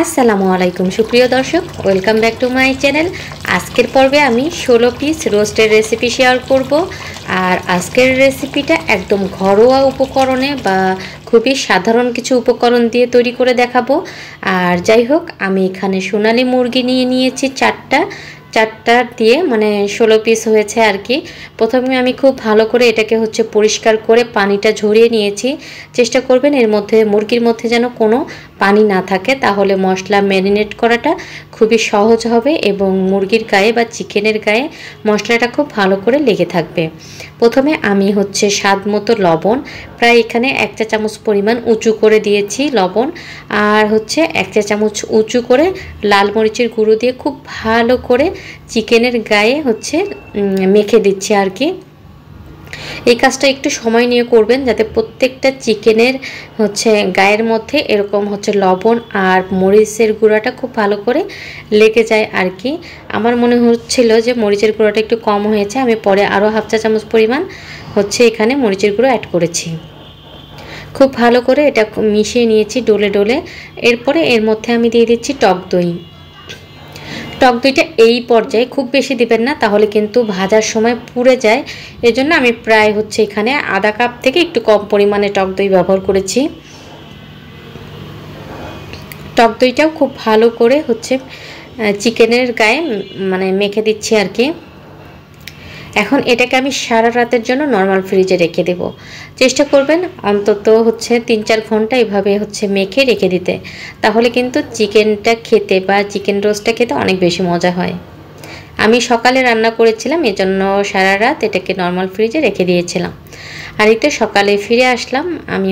আসসালামু আলাইকুম সুপ্রিয় দর্শক, welcome back to my channel. আজকের পর্বে আমি 16 পিস রোস্টের রেসিপি শেয়ার করব। আর আজকের রেসিপিটা একদম ঘরোয়া উপকরণে বা খুবই সাধারণ কিছু উপকরণ দিয়ে তৈরি করে দেখাবো। আর যাই হোক, আমি এখানে সোনালী মুরগি নিয়ে নিয়েছি চারটা দিয়ে, মানে 16 পিস হয়েছে আর কি। প্রথমে আমি খুব ভালো করে এটাকে পরিষ্কার করে পানিটা ঝরিয়ে নিয়েছি। চেষ্টা করবেন এর মধ্যে, মুরগির মধ্যে যেন কোনো পানি না থাকে, তাহলে মশলা ম্যারিনেট করাটা খুবই সহজ হবে এবং মুরগির গায়ে বা চিকেনের গায়ে মশলাটা খুব ভালো করে লেগে থাকবে। প্রথমে আমি স্বাদ মতো লবণ, প্রায় এখানে 1 চা চামচ পরিমাণ উঁচু করে দিয়েছি লবণ, আর 1 চা চামচ উঁচু করে লাল মরিচের গুঁড়ো দিয়ে খুব ভালো করে চিকেনের গায়ে মেখে দিচ্ছি আর কি। এই কাজটা একটু সময় নিয়ে করবেন, যাতে প্রত্যেকটা চিকেনের গায়ের মধ্যে এরকম লবণ আর মরিচের গুঁড়াটা খুব ভালো করে লেগে যায় আর কি। আমার মনে হচ্ছিল যে মরিচের গুঁড়াটা একটু কম হয়েছে, আমি পরে আরও 1/2 চা চামচ পরিমাণ এখানে মরিচের গুঁড়ো অ্যাড করেছি। খুব ভালো করে এটা মিশিয়ে নিয়েছি ডলে ডলে। এরপরে এর মধ্যে আমি দিয়ে দিচ্ছি টক দই। টক দইটা এই পর্যায়ে খুব বেশি দিবেন না, তাহলে কিন্তু ভাজার সময় পুড়ে যায়। এজন্য আমি প্রায় এখানে আধা কাপ থেকে একটু কম পরিমাণে টক দই ব্যবহার করেছি। টক দইটাও খুব ভালো করে চিকেনের গায়ে মেখে দিচ্ছি আর কি। এখন এটাকে আমি সারা রাতের জন্য নর্মাল ফ্রিজে রেখে দেব। চেষ্টা করবেন অন্তত 3-4 ঘন্টা এভাবে মেখে রেখে দিতে, তাহলে কিন্তু চিকেনটা খেতে বা চিকেন রোস্টটা খেতে অনেক বেশি মজা হয়। আমি সকালে রান্না করেছিলাম, এজন্য সারা রাত এটাকে নর্মাল ফ্রিজে রেখে দিয়েছিলাম। আর এই তো সকালে ফিরে আসলাম, আমি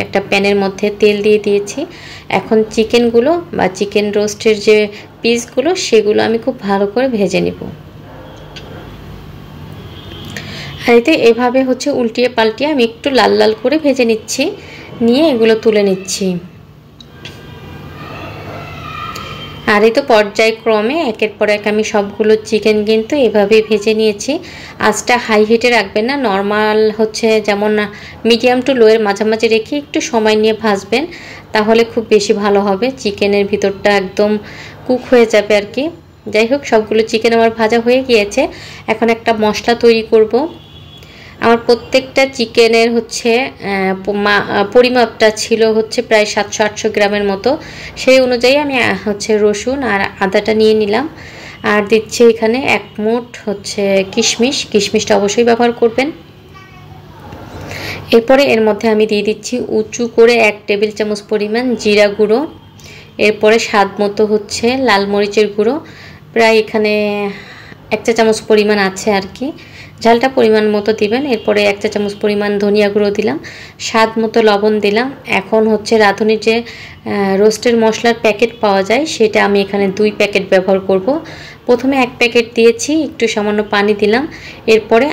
একটা প্যানের মধ্যে তেল দিয়ে দিয়েছি। এখন চিকেনগুলো বা চিকেন রোস্টের যে পিসগুলো, সেগুলো আমি খুব ভালো করে ভেজে নেব। আর এতে এভাবে উল্টিয়ে পাল্টিয়ে আমি একটু লাল লাল করে ভেজে নিচ্ছি, নিয়ে এগুলো তুলে নিচ্ছি। আর এই তো পর্যায়ক্রমে একের পর এক আমি সবগুলো চিকেন কিন্তু এভাবেই ভেজে নিয়েছি। আঁচটা হাই হিটে রাখবেন না, নর্মাল যেমন মিডিয়াম টু লোয়ের মাঝামাঝি রেখে একটু সময় নিয়ে ভাজবেন, তাহলে খুব বেশি ভালো হবে। চিকেনের ভিতরটা একদম কুক হয়ে যাবে আর কি। যাই হোক, সবগুলো চিকেন আমার ভাজা হয়ে গিয়েছে। এখন একটা মশলা তৈরি করব। আমার প্রত্যেকটা চিকেনের পরিমাপটা ছিল প্রায় 700-800 গ্রামের মতো। সেই অনুযায়ী আমি রসুন আর আদাটা নিয়ে নিলাম। আর দিচ্ছি এখানে 1 মুঠ কিশমিশটা অবশ্যই ব্যবহার করবেন। এরপরে এর মধ্যে আমি দিয়ে দিচ্ছি উঁচু করে 1 টেবিল চামচ পরিমাণ জিরা গুঁড়ো। এরপরে স্বাদ মতো লাল মরিচের গুঁড়ো, প্রায় এখানে 1 চা চামচ পরিমাণ আছে আর কি। ঝালটা পরিমাণ মতো দিবেন। এরপরে 1 চা চামচ পরিমাণ ধনিয়া গুঁড়ো দিলাম, স্বাদ মতো লবণ দিলাম। এখন রাঁধুনির যে রোস্টের মশলার প্যাকেট পাওয়া যায়, সেটা আমি এখানে 2 প্যাকেট ব্যবহার করব। প্রথমে 1 প্যাকেট দিয়েছি, একটু সামান্য পানি দিলাম। এরপরে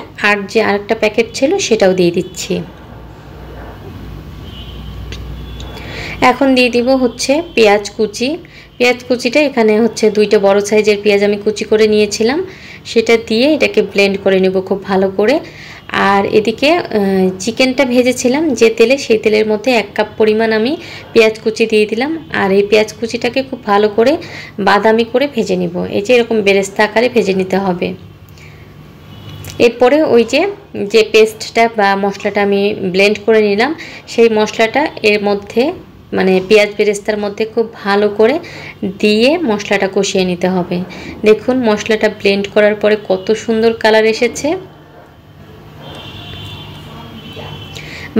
আরেকটা প্যাকেট ছিল সেটাও দিয়ে দিচ্ছি। এখন দিয়ে দিব পেঁয়াজ কুচি। পেঁয়াজ কুচিটা এখানে 2টা বড় সাইজের পেঁয়াজ আমি কুচি করে নিয়েছিলাম, সেটা দিয়ে এটাকে ব্লেন্ড করে নেব খুব ভালো করে। আর এদিকে চিকেনটা ভেজেছিলাম যে তেলে, সেই তেলের মধ্যে 1 কাপ পরিমাণ আমি পেঁয়াজ কুচি দিয়ে দিলাম। আর এই পেঁয়াজ কুচিটাকে খুব ভালো করে বাদামি করে ভেজে নিব। এই যে এরকম বেরেস্তা আকারে ভেজে নিতে হবে। এরপরে ওই যে পেস্টটা বা মশলাটা আমি ব্লেন্ড করে নিলাম, সেই মশলাটা এর মধ্যে পেঁয়াজ বেরেস্তার মধ্যে খুব ভালো করে দিয়ে মশলাটা কষিয়ে নিতে হবে। দেখুন মশলাটা ব্লেন্ড করার পরে কত সুন্দর কালার এসেছে।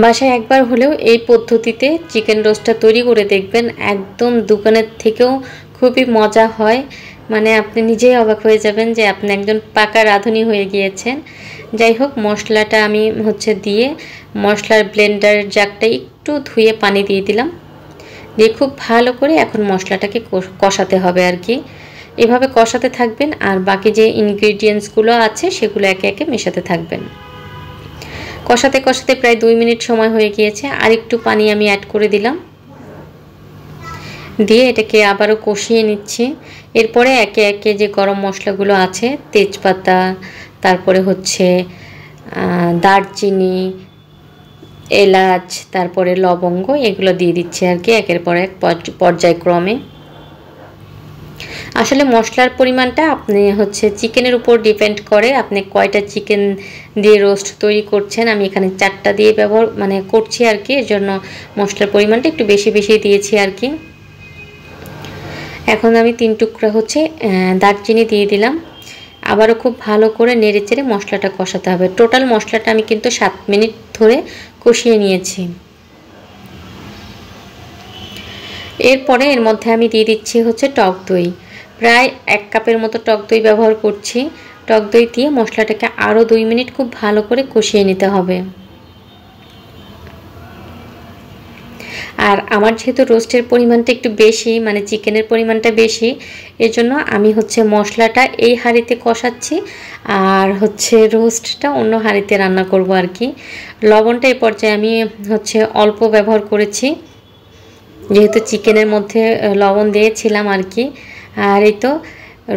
বাসায় একবার হলেও এই পদ্ধতিতে চিকেন রোস্টটা তৈরি করে দেখবেন, একদম দোকানের থেকেও খুবই মজা হয়। আপনি নিজেই অবাক হয়ে যাবেন যে আপনি একজন পাকা রাঁধুনি হয়ে গিয়েছেন। যাই হোক, মশলাটা আমি দিয়ে মশলার ব্লেন্ডারের জারটা একটু ধুয়ে পানি দিয়ে দিলাম, দিয়ে খুব ভালো করে এখন মশলাটাকে কষাতে হবে আর কি। এভাবে কষাতে থাকবেন, আর বাকি যে ইনগ্রিডিয়েন্টসগুলো আছে সেগুলো একে একে মেশাতে থাকবেন। কষাতে কষাতে প্রায় 2 মিনিট সময় হয়ে গিয়েছে, আর একটু পানি আমি অ্যাড করে দিলাম, দিয়ে এটাকে আবারও কষিয়ে নিচ্ছি। এরপরে একে একে যে গরম মশলাগুলো আছে, তেজপাতা, তারপরে দারচিনি, এলাচ, তারপরে লবঙ্গ, এগুলো দিয়ে দিচ্ছি আর কি একের পর এক পর্যায়ক্রমে। আসলে মশলার পরিমাণটা আপনি হচ্ছে চিকেনের উপর ডিপেন্ড করে, আপনি কয়টা চিকেন দিয়ে রোস্ট তৈরি করছেন। আমি এখানে 4টা দিয়ে করছি আর কি, এর জন্য মশলার পরিমাণটা একটু বেশি বেশি দিয়েছি আর কি। এখন আমি 3 টুকরা হচ্ছে দারচিনি দিয়ে দিলাম। আবারও খুব ভালো করে নেড়েচেড়ে মশলাটা কষাতে হবে। টোটাল মশলাটা আমি কিন্তু 7 মিনিট ধরে কষিয়ে নিয়েছি। এরপরে এর মধ্যে আমি দিয়ে দিচ্ছি হচ্ছে টক দই। প্রায় 1 কাপের মতো টক দই ব্যবহার করছি। টক দই দিয়ে মশলাটাকে আরও 2 মিনিট খুব ভালো করে কষিয়ে নিতে হবে। আর আমার যেহেতু রোস্টের পরিমাণটা একটু বেশি, মানে চিকেনের পরিমাণটা বেশি, এজন্য আমি হচ্ছে মশলাটা এই হাঁড়িতে কষাচ্ছি আর হচ্ছে রোস্টটা অন্য হাঁড়িতে রান্না করব আর কি। লবণটা এই পর্যায়ে আমি হচ্ছে অল্প ব্যবহার করেছি, যেহেতু চিকেনের মধ্যে লবণ দিয়েছিলাম আর কি। আর এই তো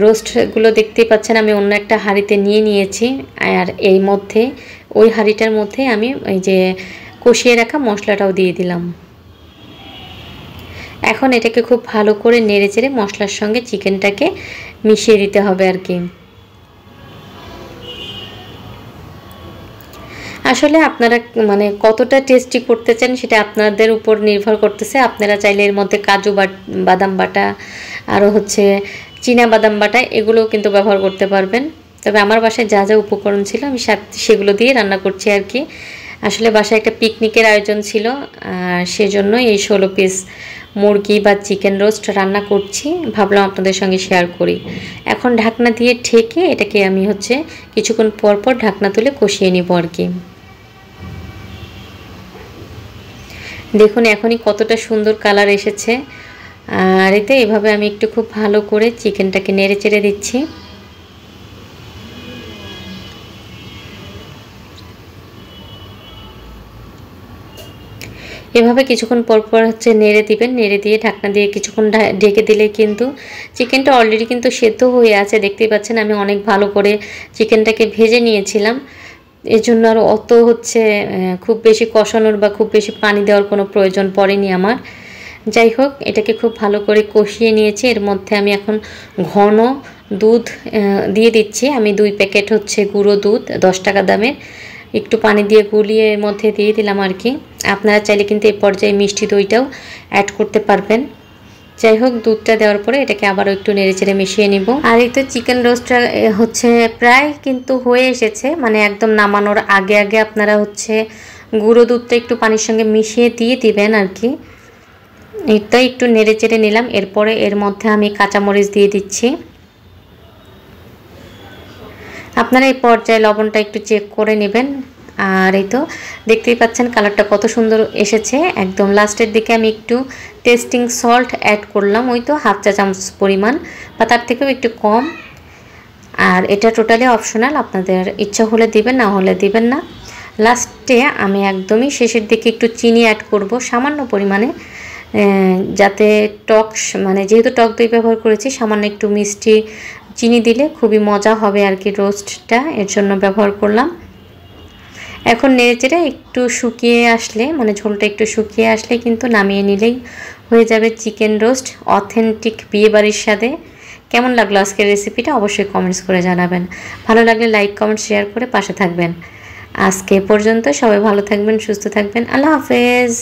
রোস্টগুলো দেখতেই পাচ্ছেন আমি অন্য একটা হাঁড়িতে নিয়ে নিয়েছি। আর এই মধ্যে ওই হাঁড়িটার মধ্যে আমি এই যে কষিয়ে রাখা মশলাটাও দিয়ে দিলাম। এখন এটাকে খুব ভালো করে নেড়েচেড়ে মশলার সঙ্গে চিকেনটাকে মিশিয়ে দিতে হবে আর কি। আসলে আপনারা কতটা টেস্টি করতে চান সেটা আপনাদের উপর নির্ভর করতেছে। আপনারা চাইলে এর মধ্যে কাজু বাদাম বাটা, আরও হচ্ছে চীনা বাদাম বাটা, এগুলোও কিন্তু ব্যবহার করতে পারবেন। তবে আমার বাসায় যা যা উপকরণ ছিল আমি সেগুলো দিয়ে রান্না করছি আর কি। আসলে বাসায় একটা পিকনিকের আয়োজন ছিল, আর সেজন্য এই 16 পিস মুরগি বা চিকেন রোস্ট রান্না করছি, ভাবলাম আপনাদের সঙ্গে শেয়ার করি। এখন ঢাকনা দিয়ে ঢেকে এটাকে আমি হচ্ছে কিছুক্ষণ পর পর ঢাকনা তুলে কষিয়ে নিব আর কি। দেখুন এখনই কতটা সুন্দর কালার এসেছে। আর এতে এভাবে আমি একটু খুব ভালো করে চিকেনটাকে নেড়ে চেড়ে দিচ্ছি। এভাবে কিছুক্ষণ পর পর হচ্ছে নেড়ে দিবেন, নেড়ে দিয়ে ঢাকনা দিয়ে কিছুক্ষণ ঢেকে দিলে কিন্তু চিকেনটা অলরেডি কিন্তু সেদ্ধ হয়ে আছে। দেখতেই পাচ্ছেন আমি অনেক ভালো করে চিকেনটাকে ভেজে নিয়েছিলাম, এর জন্য আর অত হচ্ছে খুব বেশি কষানোর বা খুব বেশি পানি দেওয়ার কোনো প্রয়োজন পড়েনি আমার। যাই হোক, এটাকে খুব ভালো করে কষিয়ে নিয়েছি। এর মধ্যে আমি এখন ঘন দুধ দিয়ে দিচ্ছি। আমি 2 প্যাকেট হচ্ছে গুঁড়ো দুধ 10 টাকা দামের, একটু পানি দিয়ে গুলিয়ে এর মধ্যে দিয়ে দিলাম আর কি। আপনারা চাইলে কিন্তু এই পর্যায়ে মিষ্টি দইটাও অ্যাড করতে পারবেন। যাই হোক, দুধটা দেওয়ার পরে এটাকে আবারও একটু নেড়েচেড়ে মিশিয়ে নিব। আর এই তো চিকেন রোস্টটা হচ্ছে প্রায় কিন্তু হয়ে এসেছে, একদম নামানোর আগে আগে আপনারা হচ্ছে গুঁড়ো দুধটা একটু পানির সঙ্গে মিশিয়ে দিয়ে দিবেন আর কি। এটা একটু নেড়েচেড়ে নিলাম। এরপরে এর মধ্যে আমি কাঁচামরিচ দিয়ে দিচ্ছি। আপনারা এই পর্যায়ে লবণটা একটু চেক করে নেবেন। আর এই তো দেখতেই পাচ্ছেন কালারটা কত সুন্দর এসেছে। একদম লাস্টের দিকে আমি একটু টেস্টিং সল্ট অ্যাড করলাম, ওই তো 1/2 চা চামচ পরিমাণ বা তার থেকেও একটু কম। আর এটা টোটালি অপশনাল, আপনাদের ইচ্ছা হলে দিবেন, না হলে দিবেন না। লাস্টে আমি একদমই শেষের দিকে একটু চিনি অ্যাড করব সামান্য পরিমাণে, যাতে টক যেহেতু টক দই ব্যবহার করেছি, সামান্য একটু মিষ্টি চিনি দিলে খুবই মজা হবে আর কি রোস্টটা, এর জন্য ব্যবহার করলাম। এখন নেড়েচেড়ে একটু শুকিয়ে আসলে, ঝোলটা একটু শুকিয়ে আসলে কিন্তু নামিয়ে নিলেই হয়ে যাবে চিকেন রোস্ট অথেন্টিক বিয়েবাড়ির স্বাদে। কেমন লাগলো আজকের রেসিপিটা অবশ্যই কমেন্টস করে জানাবেন। ভালো লাগলে লাইক কমেন্ট শেয়ার করে পাশে থাকবেন। আজকে পর্যন্ত সবাই ভালো থাকবেন, সুস্থ থাকবেন। আল্লাহ হাফেজ।